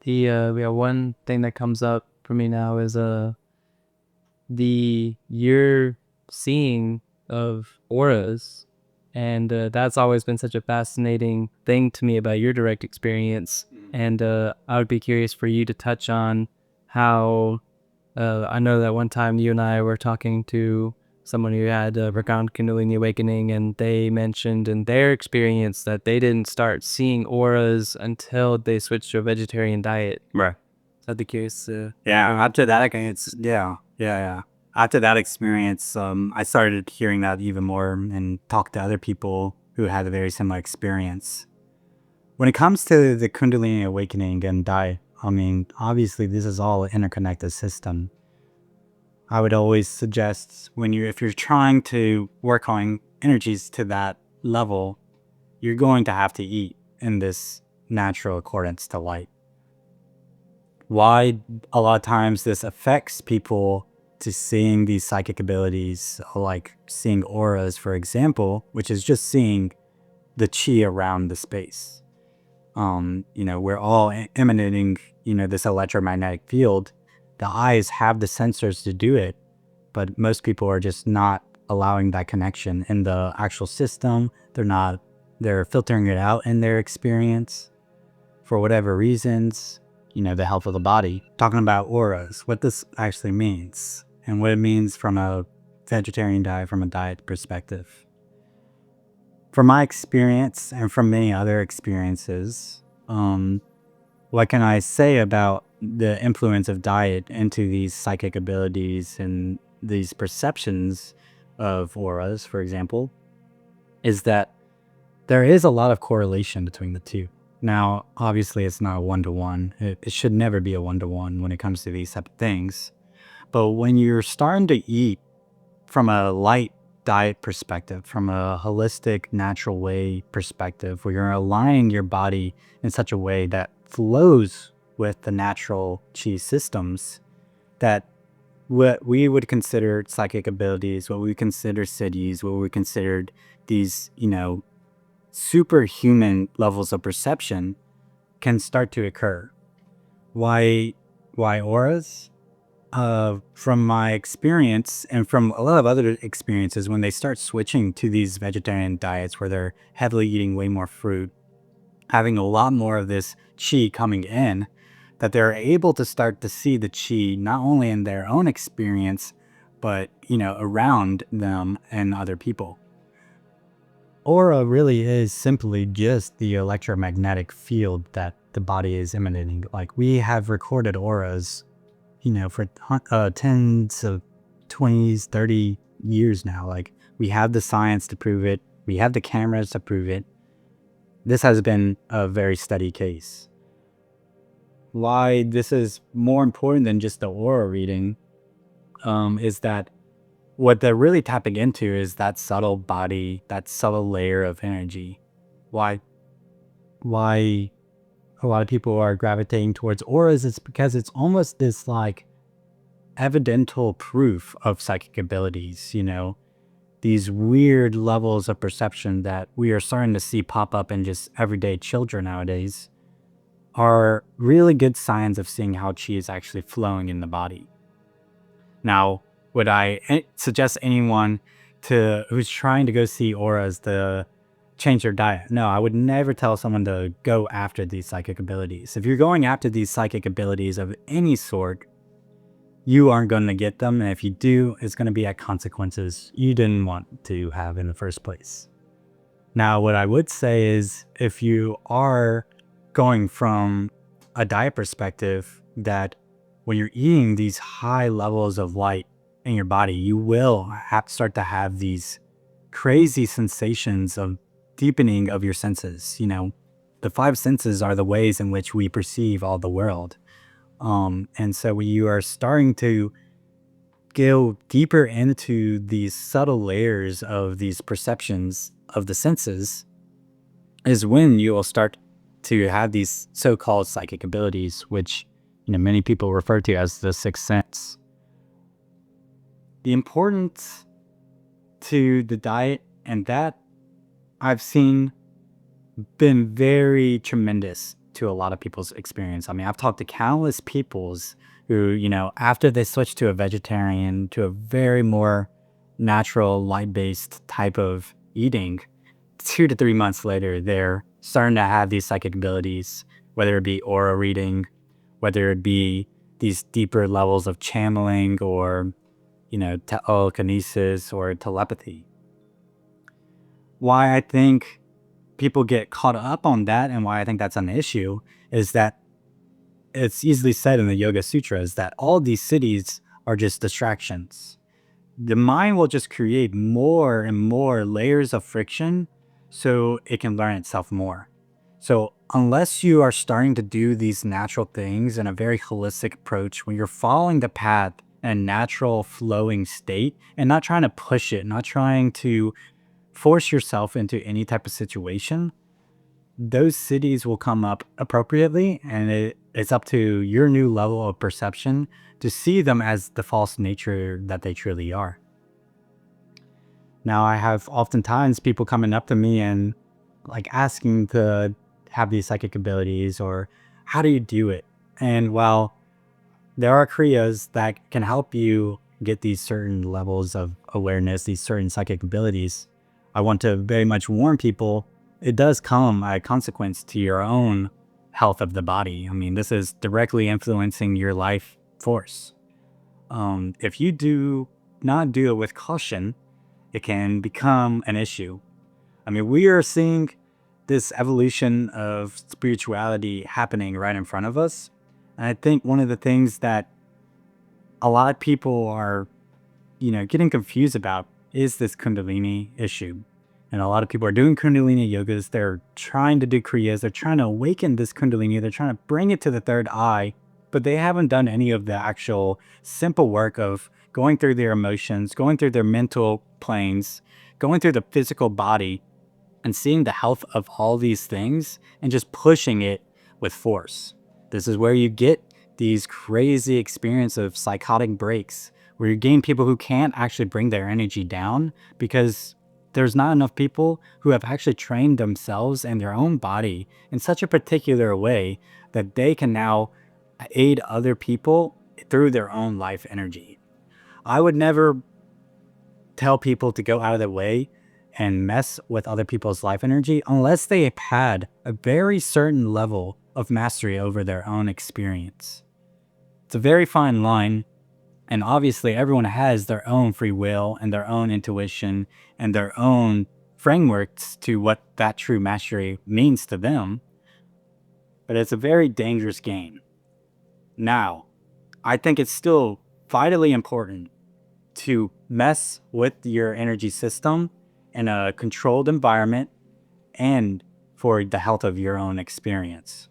one thing that comes up for me now is the you're seeing of auras, and that's always been such a fascinating thing to me about your direct experience. And I would be curious for you to touch on how I know that one time you and I were talking to someone who had a profound Kundalini awakening, and they mentioned in their experience that they didn't start seeing auras until they switched to a vegetarian diet. Right. So I'd be curious. Yeah. After that, yeah. After that experience, I started hearing that even more and talked to other people who had a very similar experience. When it comes to the Kundalini awakening and diet, I mean, obviously this is all an interconnected system. I would always suggest if you're trying to work on energies to that level, you're going to have to eat in this natural accordance to light. Why a lot of times this affects people to seeing these psychic abilities, like seeing auras, for example, which is just seeing the chi around the space. We're all emanating, this electromagnetic field. The eyes have the sensors to do it, but most people are just not allowing that connection in the actual system. They're filtering it out in their experience for whatever reasons, the health of the body. Talking about auras, what this actually means and what it means from a vegetarian diet, from a diet perspective. From my experience and from many other experiences, what can I say about the influence of diet into these psychic abilities and these perceptions of auras, for example, is that there is a lot of correlation between the two. Now, obviously, it's not a one-to-one. It should never be a one-to-one when it comes to these type of things. But when you're starting to eat from a light diet perspective, from a holistic, natural way perspective, where you're aligning your body in such a way that flows with the natural chi systems, that what we would consider psychic abilities, what we consider cities, what we considered these, superhuman levels of perception can start to occur. Why auras? From my experience and from a lot of other experiences, when they start switching to these vegetarian diets where they're heavily eating way more fruit, having a lot more of this chi coming in, that they're able to start to see the chi not only in their own experience, but, around them and other people. Aura really is simply just the electromagnetic field that the body is emanating. Like, we have recorded auras, for tens of 20s, 30 years now. Like, we have the science to prove it. We have the cameras to prove it. This has been a very steady case. Why this is more important than just the aura reading is that what they're really tapping into is that subtle body, that subtle layer of energy. Why a lot of people are gravitating towards auras is because it's almost this like evidential proof of psychic abilities, these weird levels of perception that we are starting to see pop up in just everyday children nowadays are really good signs of seeing how chi is actually flowing in the body. Now, would I suggest anyone who's trying to go see auras to change their diet? No, I would never tell someone to go after these psychic abilities. If you're going after these psychic abilities of any sort, you aren't going to get them. And if you do, it's going to be at consequences you didn't want to have in the first place. Now, what I would say is if you are going from a diet perspective, that when you're eating these high levels of light in your body, you will start to have these crazy sensations of deepening of your senses. The five senses are the ways in which we perceive all the world. And so when you are starting to go deeper into these subtle layers of these perceptions of the senses is when you will start to have these so-called psychic abilities, which many people refer to as the sixth sense. The importance to the diet and that I've seen been very tremendous to a lot of people's experience. I mean, I've talked to countless peoples who, after they switch to a vegetarian, to a very more natural, light-based type of eating, 2 to 3 months later, they're starting to have these psychic abilities, whether it be aura reading, whether it be these deeper levels of channeling or, telekinesis or telepathy. Why I think people get caught up on that and why I think that's an issue is that it's easily said in the Yoga Sutras that all these cities are just distractions. The mind will just create more and more layers of friction so it can learn itself more. So unless you are starting to do these natural things in a very holistic approach, when you're following the path in a natural flowing state and not trying to push it, not trying to force yourself into any type of situation, those cities will come up appropriately, and it's up to your new level of perception to see them as the false nature that they truly are. Now, I have oftentimes people coming up to me and like asking to have these psychic abilities or how do you do it? And while there are kriyas that can help you get these certain levels of awareness, these certain psychic abilities, I want to very much warn people, it does come a consequence to your own health of the body. I mean, this is directly influencing your life force. If you do not do it with caution, it can become an issue. I mean, we are seeing this evolution of spirituality happening right in front of us. And I think one of the things that a lot of people are, getting confused about is this Kundalini issue. And a lot of people are doing Kundalini yogas. They're trying to do Kriyas. They're trying to awaken this Kundalini. They're trying to bring it to the third eye, but they haven't done any of the actual simple work of going through their emotions, going through their mental planes, going through the physical body, and seeing the health of all these things and just pushing it with force. This is where you get these crazy experiences of psychotic breaks, where you gain people who can't actually bring their energy down because there's not enough people who have actually trained themselves and their own body in such a particular way that they can now aid other people through their own life energy. I would never tell people to go out of their way and mess with other people's life energy unless they have had a very certain level of mastery over their own experience. It's a very fine line, and obviously everyone has their own free will and their own intuition and their own frameworks to what that true mastery means to them, but it's a very dangerous game. Now, I think it's still vitally important to mess with your energy system in a controlled environment and for the health of your own experience.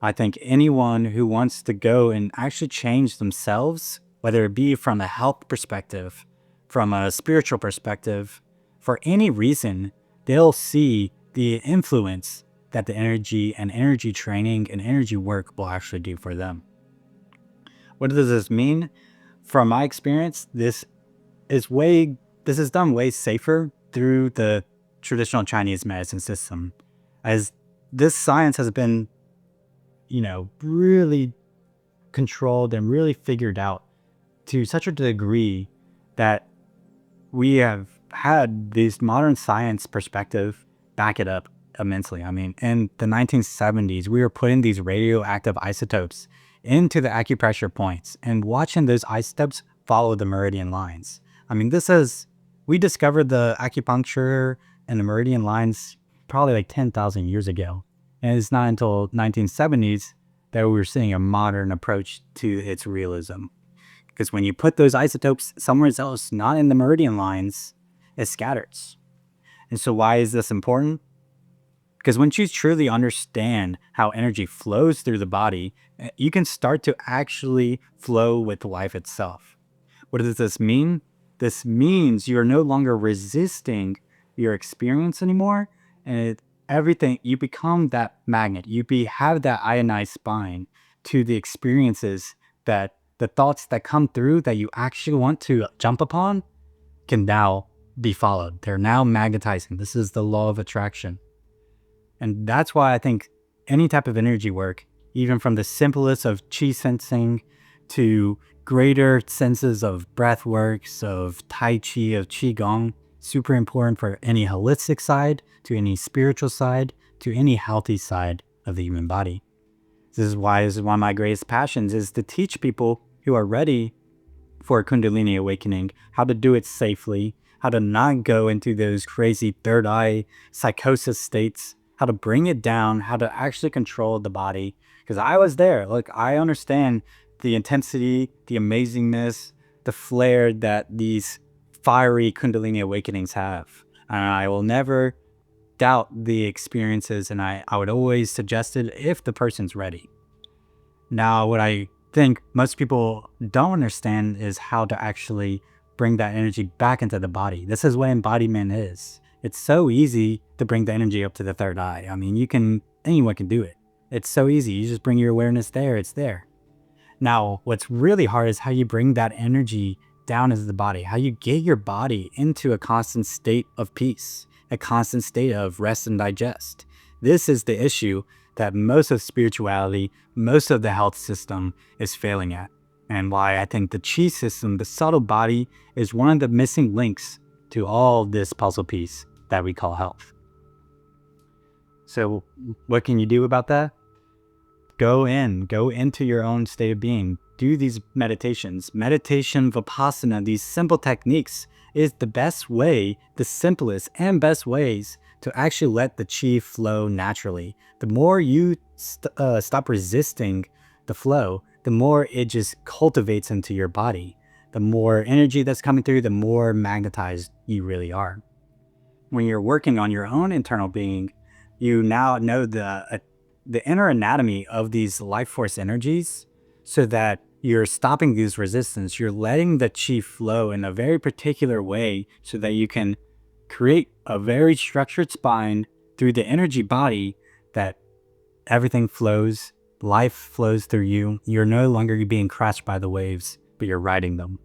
I think anyone who wants to go and actually change themselves, whether it be from a health perspective, from a spiritual perspective, for any reason, they'll see the influence that the energy and energy training and energy work will actually do for them. What does this mean? From my experience, this is done way safer through the traditional Chinese medicine system, as this science has been, really controlled and really figured out to such a degree that we have had this modern science perspective back it up immensely. I mean, in the 1970s, we were putting these radioactive isotopes into the acupressure points and watching those isotopes follow the meridian lines. I mean, we discovered the acupuncture and the meridian lines probably like 10,000 years ago. And it's not until 1970s that we were seeing a modern approach to its realism. Because when you put those isotopes somewhere else, not in the meridian lines, it scatters. And so why is this important? Because once you truly understand how energy flows through the body, you can start to actually flow with life itself. What does this mean? This means you're no longer resisting your experience anymore, and everything, you become that magnet. You have that ionized spine to the experiences, that the thoughts that come through that you actually want to jump upon can now be followed. They're now magnetizing. This is the law of attraction. And that's why I think any type of energy work, even from the simplest of chi sensing to greater senses of breath works, of tai chi, of qigong, super important for any holistic side, to any spiritual side, to any healthy side of the human body. This is one of my greatest passions, is to teach people who are ready for Kundalini awakening how to do it safely, how to not go into those crazy third eye psychosis states, how to bring it down, how to actually control the body. Because I was there. Look, I understand the intensity, the amazingness, the flair that these fiery Kundalini awakenings have. And I will never doubt the experiences, and I would always suggest it if the person's ready. Now, what I think most people don't understand is how to actually bring that energy back into the body. This is what embodiment is. It's so easy to bring the energy up to the third eye. I mean, anyone can do it. It's so easy. You just bring your awareness there, it's there. Now, what's really hard is how you bring that energy down into the body, how you get your body into a constant state of peace, a constant state of rest and digest. This is the issue that most of spirituality, most of the health system is failing at. And why I think the chi system, the subtle body, is one of the missing links to all this puzzle piece that we call health. So what can you do about that? Go into your own state of being. Do these meditations. Meditation, Vipassana, these simple techniques is the best way, the simplest and best ways to actually let the chi flow naturally. The more you stop resisting the flow, the more it just cultivates into your body. The more energy that's coming through, the more magnetized you really are. When you're working on your own internal being, you now know the inner anatomy of these life force energies, so that you're stopping these resistance. You're letting the chi flow in a very particular way so that you can create a very structured spine through the energy body, that everything flows, life flows through you. You're no longer being crushed by the waves, but you're riding them.